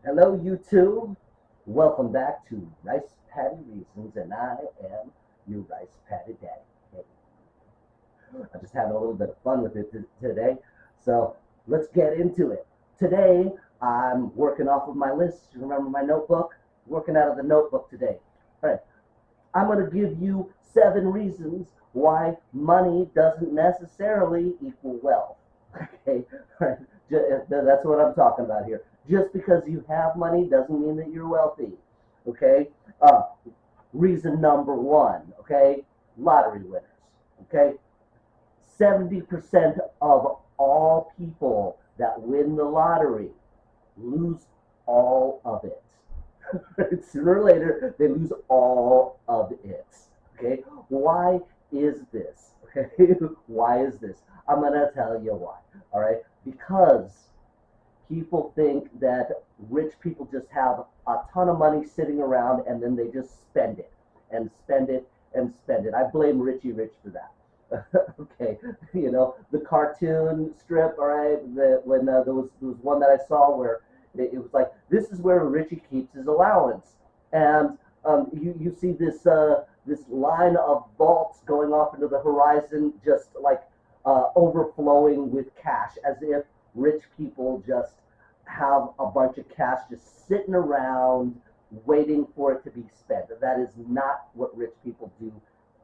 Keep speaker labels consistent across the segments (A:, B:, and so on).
A: Hello, YouTube. Welcome back to Rice Patty Reasons, and I am your Rice Patty Daddy. Hey, I'm just having a little bit of fun with it today, so let's get into it. Today, I'm working off of my list. You remember my notebook? Working out of the notebook today. All right, I'm going to give you 7 reasons why money doesn't necessarily equal wealth. Okay, right. That's what I'm talking about here. Just because you have money doesn't mean that you're wealthy. Okay. Reason number one. Okay, lottery winners. Okay, 70% of all people that win the lottery lose all of it. Sooner or later, they lose all of it. Okay, why is this? Okay, why is this? I'm gonna tell you why. All right, because people think that rich people just have a ton of money sitting around and then they just spend it and spend it and spend it. I blame Richie Rich for that. Okay, the cartoon strip. All right, when there was one that I saw where it was like, this is where Richie keeps his allowance, and you see this line of vaults going off into the horizon, just like overflowing with cash, as if rich people just have a bunch of cash just sitting around waiting for it to be spent. That is not what rich people do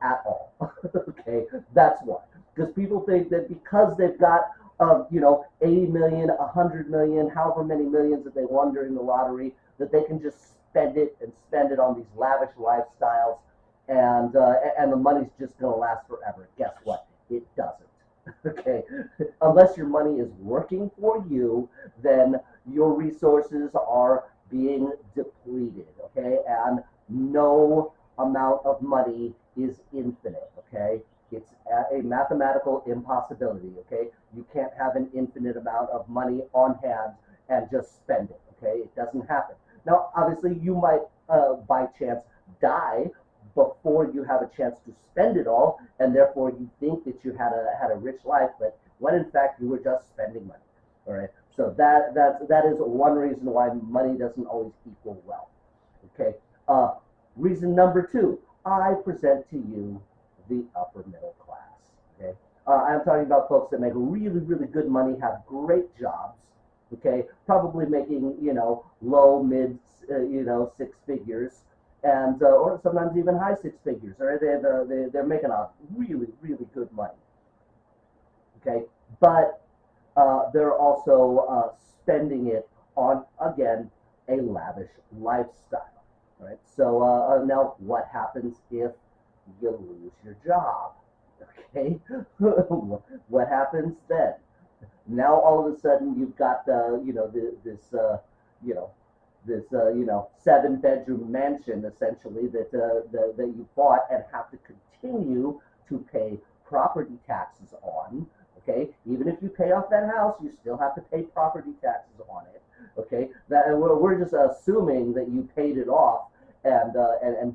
A: at all. Okay, that's why. Because people think that because they've got 80 million, 100 million, however many millions that they won during the lottery, that they can just spend it and spend it on these lavish lifestyles, and the money's just going to last forever. Guess what? It doesn't. Okay, unless your money is working for you, then your resources are being depleted. Okay, and no amount of money is infinite. Okay, it's a mathematical impossibility. Okay, you can't have an infinite amount of money on hand and just spend it. Okay, it doesn't happen. Now, obviously, you might by chance die before you have a chance to spend it all, and therefore you think that you had a rich life, but when in fact you were just spending money. All right. So that is one reason why money doesn't always equal wealth. Okay. Reason number two, I present to you the upper middle class. Okay. I'm talking about folks that make really, really good money, have great jobs. Okay. Probably making, low, mid, six figures, and or sometimes even high six figures. All right. They're making a really, really good money. Okay. But they're also spending it on, again, a lavish lifestyle. Right? So now, what happens if you lose your job? Okay, what happens then? Now all of a sudden you've got this you know this 7-bedroom mansion, essentially, that you bought and have to continue to pay property taxes on. Okay, even if you pay off that house, you still have to pay property taxes on it. Okay, that we're just assuming that you paid it off and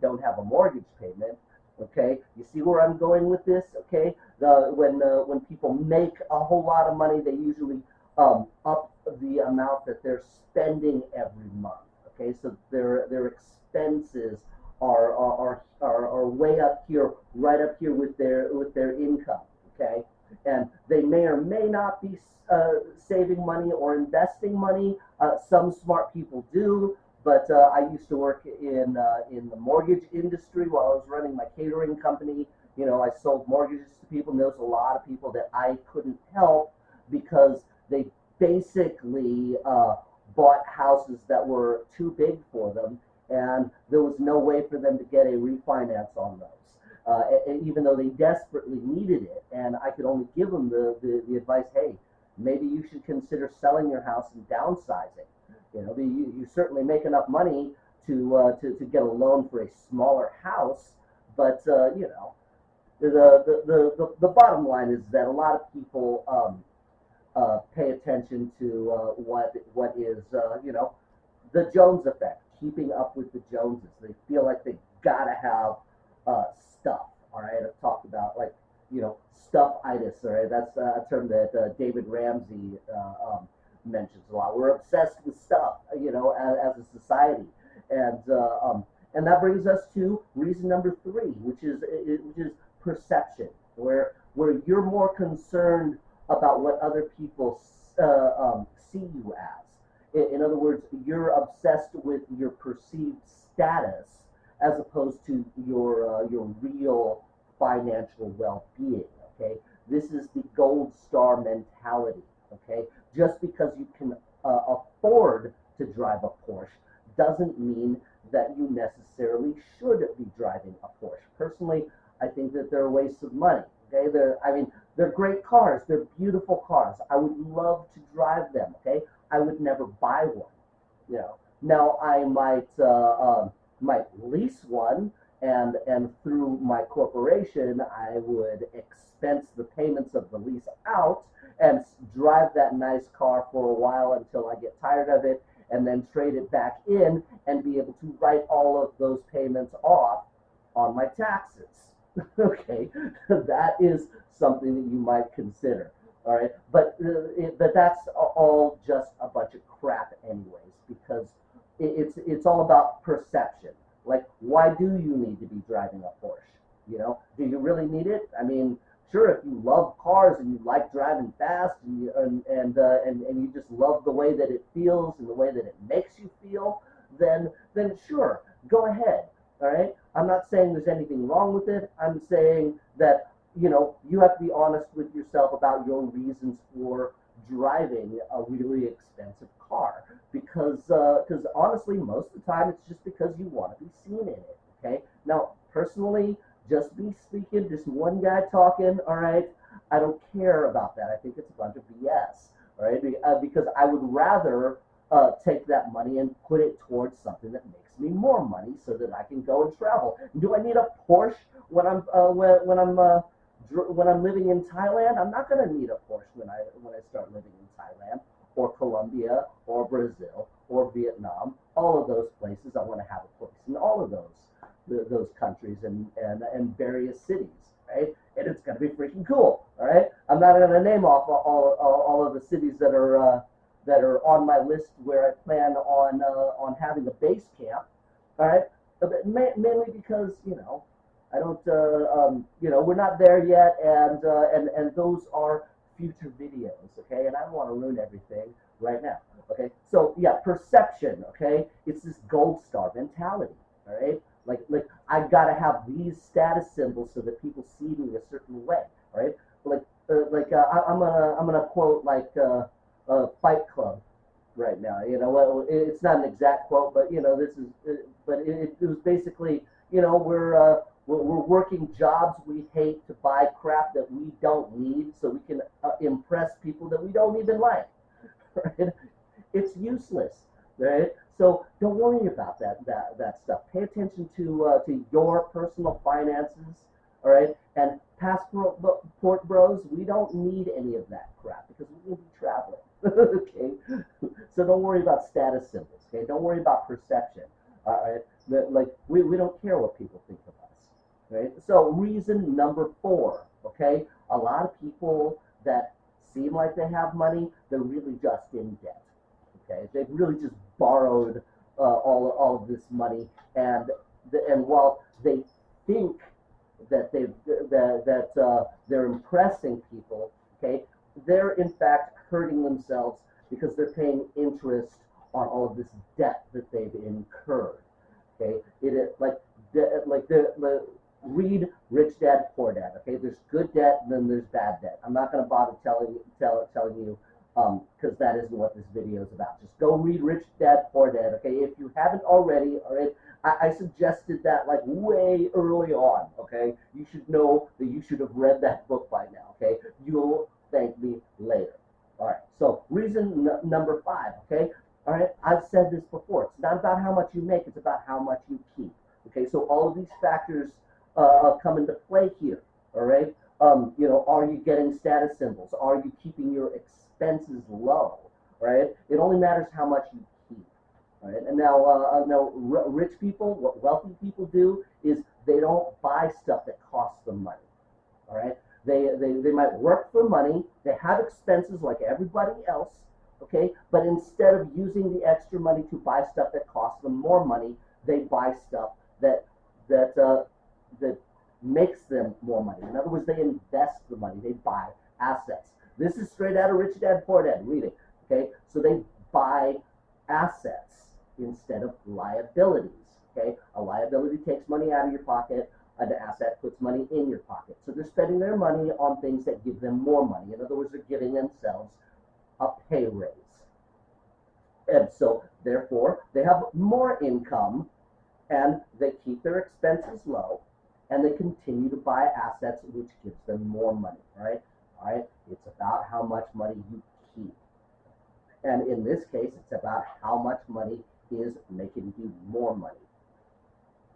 A: don't have a mortgage payment. Okay, you see where I'm going with this? Okay, when people make a whole lot of money, they usually up the amount that they're spending every month. Okay, so their expenses are way up here, right up here with their income. Okay, and they may or may not be saving money or investing money. Some smart people do, but I used to work in the mortgage industry while I was running my catering company. I sold mortgages to people, and there was a lot of people that I couldn't help because they basically bought houses that were too big for them, and there was no way for them to get a refinance on those. Even though they desperately needed it, and I could only give them the advice, hey, maybe you should consider selling your house and downsizing. You certainly make enough money to get a loan for a smaller house, but the bottom line is that a lot of people pay attention to what is the Jones effect, keeping up with the Joneses. They feel like they gotta have stuff. All right, I've talked about, like, stuffitis. All right, that's a term that David Ramsey mentions a lot. We're obsessed with stuff, as a society, and and that brings us to reason number three, which is perception, where you're more concerned about what other people see you as. In other words, you're obsessed with your perceived status as opposed to your real financial well-being. Okay, this is the gold star mentality. Okay, just because you can afford to drive a Porsche doesn't mean that you necessarily should be driving a Porsche. Personally, I think that they're a waste of money. Okay, they're great cars. They're beautiful cars. I would love to drive them. Okay, I would never buy one. Now I might lease one, and through my corporation, I would expense the payments of the lease out and drive that nice car for a while until I get tired of it, and then trade it back in and be able to write all of those payments off on my taxes. Okay, that is something that you might consider. All right, but that's all just a bunch of crap, anyways, because it's all about perception. Like, why do you need to be driving a Porsche? Do you really need it? I mean, sure, if you love cars and you like driving fast, and you just love the way that it feels and the way that it makes you feel, then sure, go ahead. All right. I'm not saying there's anything wrong with it. I'm saying that you have to be honest with yourself about your reasons for driving a really expensive car, because honestly, most of the time it's just because you want to be seen in it. Okay. Now, personally, just me speaking, just one guy talking. All right. I don't care about that. I think it's a bunch of BS. All right. Because I would rather take that money and put it towards something that makes me more money so that I can go and travel. Do I need a Porsche when I'm living in Thailand? I'm not going to need a Porsche when I start living in Thailand or Colombia or Brazil or Vietnam. All of those places, I want to have a place in all of those countries and various cities, right? And it's going to be freaking cool. All right. I'm not going to name off all of the cities that are on my list where I plan on having a base camp. All right, but mainly because I don't we're not there yet, and those are future videos. Okay, and I don't want to ruin everything right now. Okay, so yeah, perception. Okay, it's this gold star mentality. All right, like I gotta have these status symbols so that people see me a certain way. All right, I'm gonna quote Fight Club right now. Well, it's not an exact quote, but this is. But it was basically, we're working jobs we hate to buy crap that we don't need, so we can impress people that we don't even like. Right? It's useless. Right? So don't worry about that stuff. Pay attention to your personal finances. All right, and passport bros, we don't need any of that crap because we will be traveling. Okay, so don't worry about status symbols. Okay, don't worry about perception. All right, we don't care what people think of us. Right. So reason number 4. Okay, a lot of people that seem like they have money, they're really just in debt. Okay, they've really just borrowed all of this money, and while they think that they're impressing people, okay, they're in fact hurting themselves because they're paying interest on all of this debt that they've incurred. Okay, read Rich Dad Poor Dad. Okay, there's good debt and then there's bad debt. I'm not going to bother telling you because that isn't what this video is about. Just go read Rich Dad Poor Dad. Okay, if you haven't already, all right. I suggested that like way early on. Okay, you should know that you should have read that book by now. Okay, you'll thank me later. All right. So reason number 5. Okay. All right. I've said this before. It's not about how much you make. It's about how much you keep. Okay. So all of these factors come into play here. All right. Are you getting status symbols? Are you keeping your expenses low? Right. It only matters how much you keep. Right? And now rich people, what wealthy people do is they don't buy stuff that costs them money. All right, they might work for money. They have expenses like everybody else. okay? But instead of using the extra money to buy stuff that costs them more money, they buy stuff that makes them more money. In other words, they invest the money, they buy assets. This is straight out of Rich Dad Poor Dad reading, okay? So they buy assets instead of liabilities, okay? A liability takes money out of your pocket, an asset puts money in your pocket. So they're spending their money on things that give them more money. In other words, they're giving themselves a pay raise. And so, therefore, they have more income and they keep their expenses low and they continue to buy assets, which gives them more money, right? All right, it's about how much money you keep. And in this case, it's about how much money is making you more money,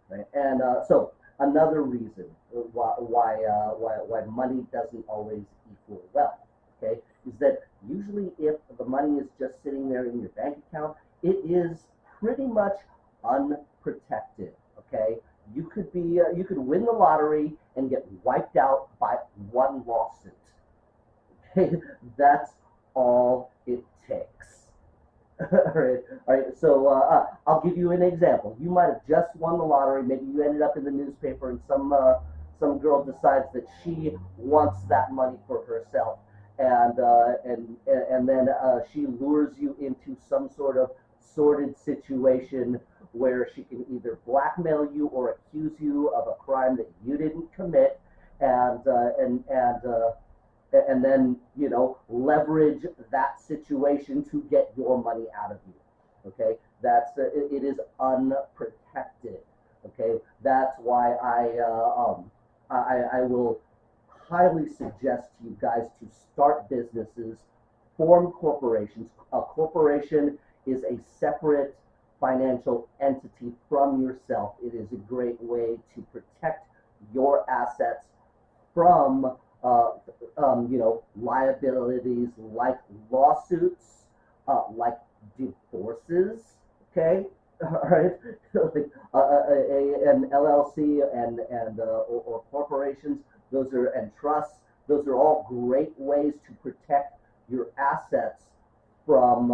A: right? And so another reason why money doesn't always equal wealth, okay, is that usually if the money is just sitting there in your bank account, it is pretty much unprotected, okay? You could win the lottery and get wiped out by one lawsuit. Okay, that's all it takes. All right. So I'll give you an example. You might have just won the lottery. Maybe you ended up in the newspaper, and some girl decides that she wants that money for herself, and then she lures you into some sort of sordid situation where she can either blackmail you or accuse you of a crime that you didn't commit, and and then leverage that situation to get your money out of you. Okay, it is unprotected. Okay, that's why I will highly suggest to you guys to start businesses, form corporations. A corporation is a separate financial entity from yourself. It is a great way to protect your assets from liabilities like lawsuits, like divorces, okay? All right, like an LLC or corporations, those are, and trusts, those are all great ways to protect your assets from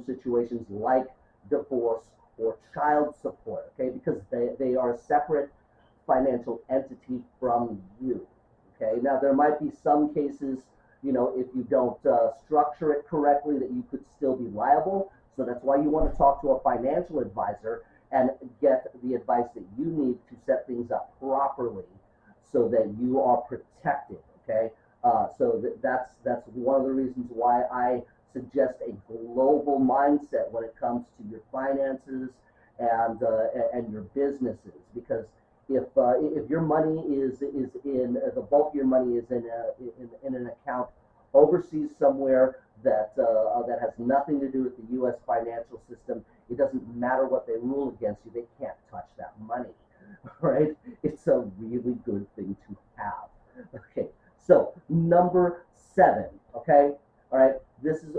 A: situations like divorce or child support, okay? Because they are a separate financial entity from you. Okay, now there might be some cases, if you don't structure it correctly, that you could still be liable. So that's why you want to talk to a financial advisor and get the advice that you need to set things up properly so that you are protected. Okay, that's one of the reasons why I suggest a global mindset when it comes to your finances and your businesses, because if your money is in the bulk of your money is in an account overseas somewhere that has nothing to do with the U.S. financial system, it doesn't matter what they rule against you; they can't touch that money. Right? It's a really good thing to have. Okay, so number 7. Okay, all right. This is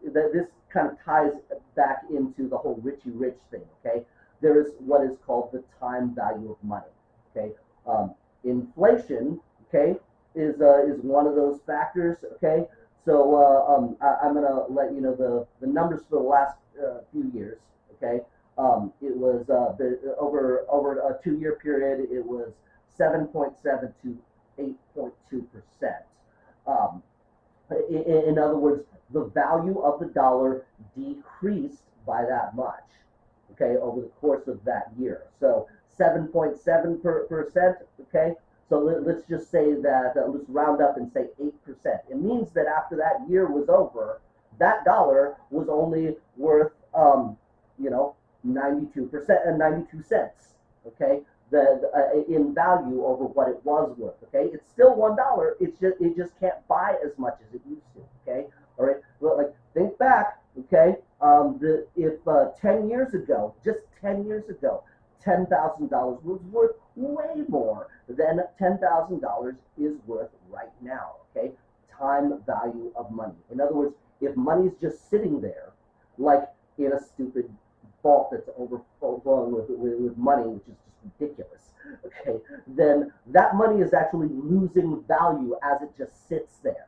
A: this kind of ties back into the whole Richie Rich thing. Okay. There is what is called the time value of money. Okay, inflation, okay, is one of those factors. Okay, so I'm gonna let you know the numbers for the last few years. Okay, it was over a 2-year period. It was 7.7 to 8.2%. In other words, the value of the dollar decreased by that much, okay, over the course of that year. So 7.7%, okay? So let's just say that, let's round up and say 8%. It means that after that year was over, that dollar was only worth, 92% and 92 cents, okay? In value over what it was worth, okay? It's still $1. It just can't buy as much as it used to, okay? All right. Well, like, think back, okay? If 10 years ago, just 10 years ago, $10,000 was worth way more than $10,000 is worth right now, okay? Time value of money. In other words, if money's just sitting there, like in a stupid vault that's overflowing with money, which is just ridiculous, okay, then that money is actually losing value as it just sits there.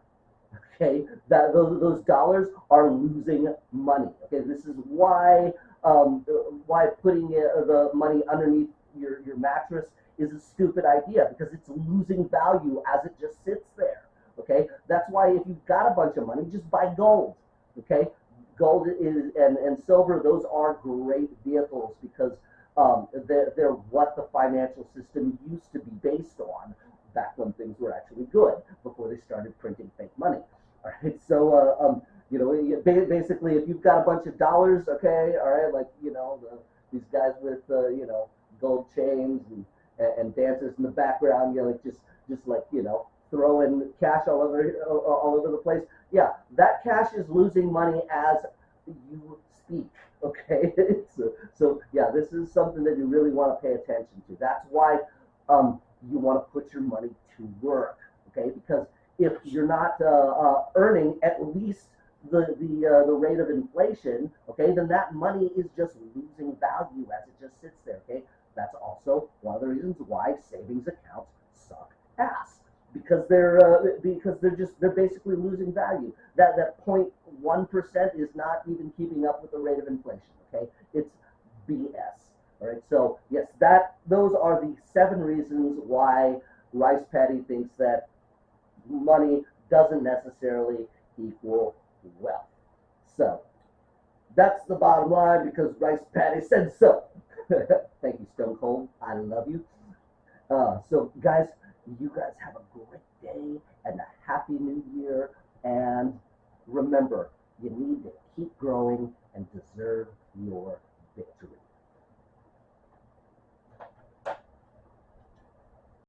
A: Okay, that those dollars are losing money. Okay, this is why putting the money underneath your mattress is a stupid idea, because it's losing value as it just sits there. Okay, that's why if you've got a bunch of money, just buy gold. Okay, gold is and silver; those are great vehicles, because they're what the financial system used to be based on back when things were actually good, before they started printing fake money. All right, so basically, if you've got a bunch of dollars, okay, all right, like these guys with gold chains and dancers in the background, like just like throwing cash all over the place. Yeah, that cash is losing money as you speak. Okay, so yeah, this is something that you really want to pay attention to. That's why you want to put your money to work. Okay, because if you're not earning at least the rate of inflation, okay, then that money is just losing value as it just sits there. Okay, that's also one of the reasons why savings accounts suck ass, because they're basically losing value. That 0.1% is not even keeping up with the rate of inflation. Okay, it's BS. All right, so yes, those are the 7 reasons why Rice Patty thinks that money doesn't necessarily equal wealth. So that's the bottom line, because Rice Patty said so. Thank you, Stone Cold. I love you. So guys, you guys have a great day and a happy new year. And remember, you need to keep growing and deserve your victory.